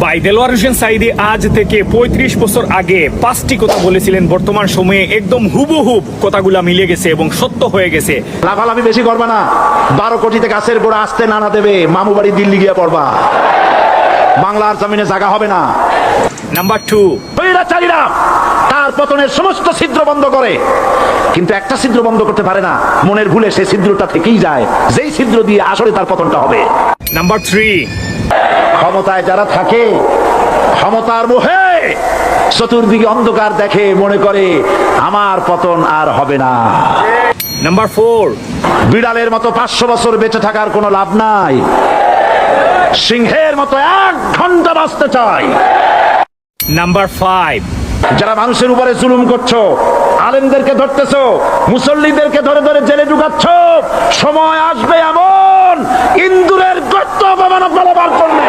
ভাই দেলোয়ার হোসেন সাঈদী আজ থেকে ৩৫ বছর আগে ৫টি কথা বলেছিলেন, বর্তমান সময়ে একদম হুবহুব কথাগুলা মিলে গেছে এবং সত্য হয়ে গেছে। লাফালাফি বেশি করবা না, ১২ কোটিতে গাছের গোড়া আসতে নানা দেবে, মামু বাড়ি দিল্লি গিয়ে পড়বা, বাংলার জমিনে জায়গা হবে না। নাম্বার 2, স্বৈরাচারীরা তার পতনের সমস্ত ছিদ্র বন্ধ করে, কিন্তু একটা ছিদ্র বন্ধ করতে পারে না, মনের ভুলে সেই ছিদ্রটা থেকেই যায়, যেই ছিদ্র দিয়ে আসলে তার পতনটা হবে। নাম্বার 3, ক্ষমতায় যারা থাকে, ক্ষমতার মোহে চতুর্দিকে অন্ধকার দেখে, মনে করে আমার পতন আর হবে না। নাম্বার 4, বিড়ালের মতো ৫০০ বছর বেঁচে থাকার কোনো লাভ নাই, সিংহের মতো ১ ঘন্টা বাঁচতে চাই। নাম্বার 5, যারা মানুষের উপরে জুলুম করছো, আলেমদেরকে ধরতেছো, মুসল্লিদেরকে ধরে ধরে জেলে ঢুকাচ্ছ, সময় আসবে এমন ইন্দুরের গর্ত অপমান ফেলাবার জন্য।